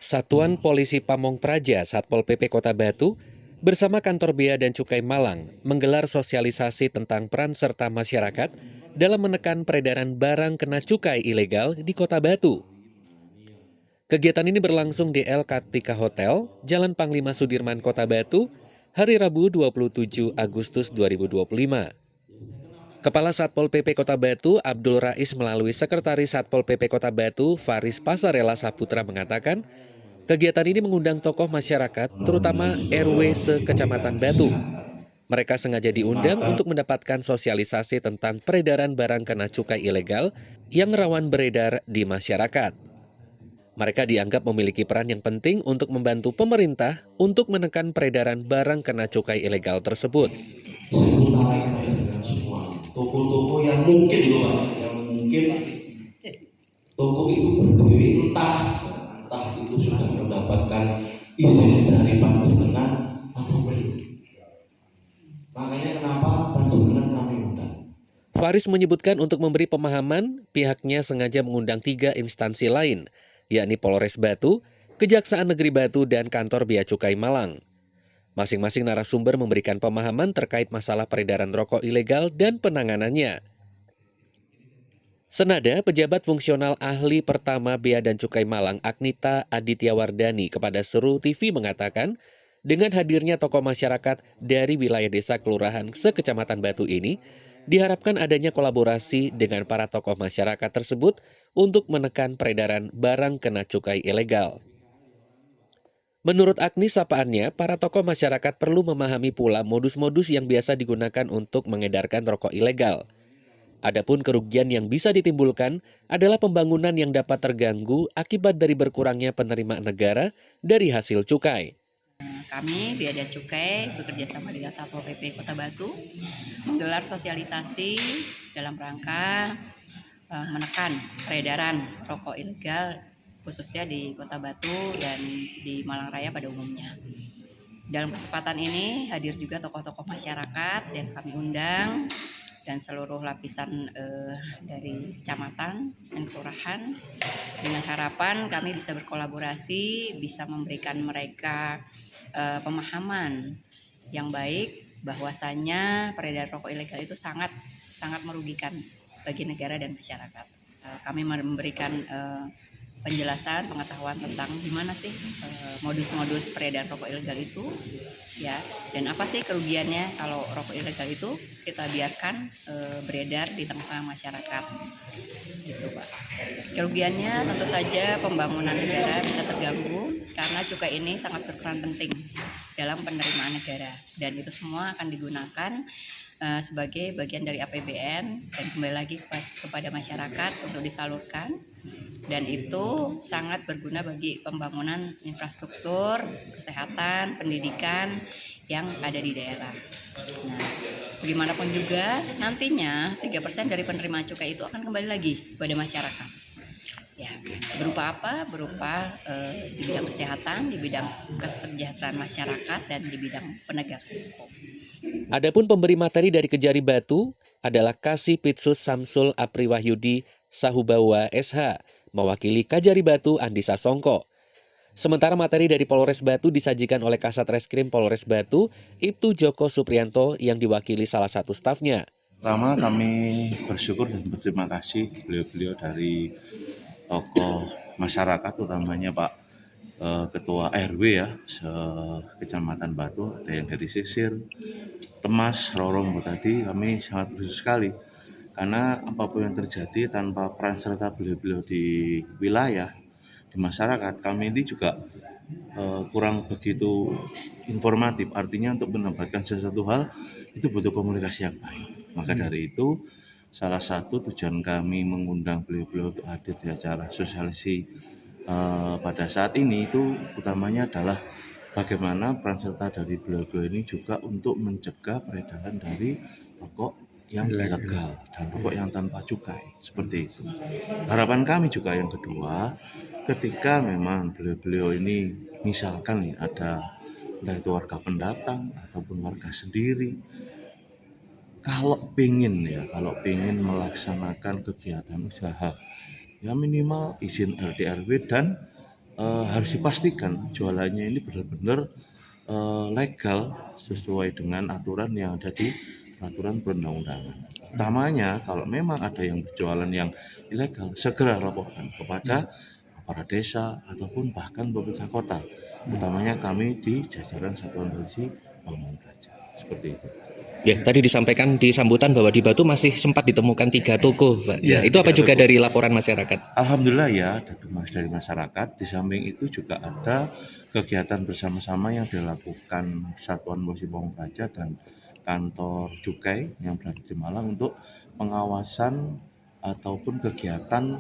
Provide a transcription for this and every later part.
Satuan Polisi Pamong Praja Satpol PP Kota Batu bersama Kantor Bea dan Cukai Malang menggelar sosialisasi tentang peran serta masyarakat dalam menekan peredaran barang kena cukai ilegal di Kota Batu. Kegiatan ini berlangsung di El Kartika Hotel, Jalan Panglima Sudirman, Kota Batu, hari Rabu 27 Agustus 2025. Kepala Satpol PP Kota Batu, Abdul Rais melalui Sekretaris Satpol PP Kota Batu, Faris Pasarela Saputra mengatakan, kegiatan ini mengundang tokoh masyarakat, terutama RW se-Kecamatan Batu. Mereka sengaja diundang untuk mendapatkan sosialisasi tentang peredaran barang kena cukai ilegal yang rawan beredar di masyarakat. Mereka dianggap memiliki peran yang penting untuk membantu pemerintah untuk menekan peredaran barang kena cukai ilegal tersebut. Toko-toko yang mungkin loh Pak, yang mungkin toko itu berdiri entah itu sudah mendapatkan izin dari panjenengan atau belum. Makanya kenapa panjenengan kami undang. Faris menyebutkan untuk memberi pemahaman, pihaknya sengaja mengundang 3 instansi lain, yakni Polres Batu, Kejaksaan Negeri Batu, dan Kantor Bea Cukai Malang. Masing-masing narasumber memberikan pemahaman terkait masalah peredaran rokok ilegal dan penanganannya. Senada, pejabat fungsional ahli pertama Bea dan Cukai Malang, Agnita Adityawardani, kepada Seru TV mengatakan, dengan hadirnya tokoh masyarakat dari wilayah desa kelurahan se-Kecamatan Batu ini, diharapkan adanya kolaborasi dengan para tokoh masyarakat tersebut untuk menekan peredaran barang kena cukai ilegal. Menurut Agni sapaannya, para tokoh masyarakat perlu memahami pula modus-modus yang biasa digunakan untuk mengedarkan rokok ilegal. Adapun kerugian yang bisa ditimbulkan adalah pembangunan yang dapat terganggu akibat dari berkurangnya penerimaan negara dari hasil cukai. Kami, Bea dan Cukai, bekerja sama dengan Satpol PP Kota Batu, menggelar sosialisasi dalam rangka menekan peredaran rokok ilegal, khususnya di Kota Batu dan di Malang Raya pada umumnya. Dalam kesempatan ini hadir juga tokoh-tokoh masyarakat yang kami undang dan seluruh lapisan dari kecamatan dan kelurahan, dengan harapan kami bisa berkolaborasi, bisa memberikan mereka pemahaman yang baik bahwasannya peredaran rokok ilegal itu sangat merugikan bagi negara dan masyarakat. Kami memberikan penjelasan, pengetahuan tentang gimana sih modus-modus peredaran rokok ilegal itu, ya, dan apa sih kerugiannya kalau rokok ilegal itu kita biarkan beredar di tengah-tengah masyarakat, gitu Pak. Kerugiannya tentu saja pembangunan negara bisa terganggu karena cukai ini sangat berperan penting dalam penerimaan negara dan itu semua akan digunakan sebagai bagian dari APBN dan kembali lagi kepada masyarakat untuk disalurkan, dan itu sangat berguna bagi pembangunan infrastruktur, kesehatan, pendidikan yang ada di daerah. Nah, bagaimanapun juga nantinya 3% dari penerimaan cukai itu akan kembali lagi kepada masyarakat. Ya, berupa apa? Berupa di bidang kesehatan, di bidang kesejahteraan masyarakat, dan di bidang penegakan hukum. Adapun pemberi materi dari Kejari Batu adalah Kasih Pitsus Samsul Apriwahyudi Sahubawa SH, mewakili Kajari Batu Andisa Songko. Sementara materi dari Polres Batu disajikan oleh Kasat Reskrim Polres Batu, Ibtu Joko Supriyanto, yang diwakili salah satu stafnya. Pertama kami bersyukur dan berterima kasih beliau-beliau dari tokoh masyarakat, utamanya Pak Ketua RW ya, Kecamatan Batu, ada yang dari Sisir, Temas, Rorong tadi. Kami sangat bersyukur sekali karena apapun yang terjadi tanpa peran serta beliau-beliau di wilayah, di masyarakat, kami ini juga kurang begitu informatif. Artinya untuk mendapatkan sesuatu hal itu butuh komunikasi yang baik. Maka dari itu salah satu tujuan kami mengundang beliau-beliau untuk hadir di acara sosialisasi pada saat ini itu utamanya adalah bagaimana peran serta dari beliau-beliau ini juga untuk mencegah peredaran dari rokok yang ilegal dan rokok yang tanpa cukai, seperti itu. Harapan kami juga yang kedua, ketika memang beliau-beliau ini misalkan nih ada entah itu warga pendatang ataupun warga sendiri, kalau pengen melaksanakan kegiatan usaha, ya minimal izin RT RW dan harus dipastikan jualannya ini benar-benar legal sesuai dengan aturan yang ada di peraturan perundang-undangan. Utamanya kalau memang ada yang berjualan yang ilegal, segera laporkan kepada aparat desa ataupun bahkan pemerintah kota. Utamanya kami di jajaran Satuan Polisi Pamong Praja. Seperti itu. Ya, tadi disampaikan di sambutan bahwa di Batu masih sempat ditemukan 3 toko, Pak. Ya, Itu apa 3 juga toko. dari laporan masyarakat? Alhamdulillah ya, dari masyarakat. Di samping itu juga ada kegiatan bersama-sama yang dilakukan Satuan Polisi Pamong Praja dan kantor cukai yang berada di Malang untuk pengawasan ataupun kegiatan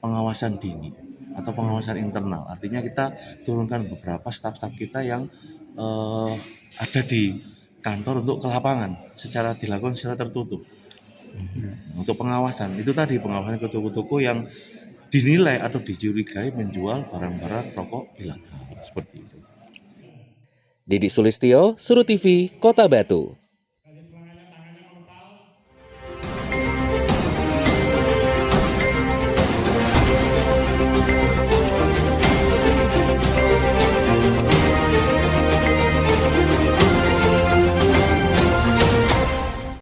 pengawasan dini atau pengawasan internal. Artinya kita turunkan beberapa staf-staf kita yang ada di kantor untuk ke lapangan dilakukan secara tertutup. Untuk pengawasan, itu tadi pengawasan ke toko-toko yang dinilai atau dicurigai menjual barang-barang rokok ilegal seperti itu. Didi Sulistyo, Suru TV, Kota Batu.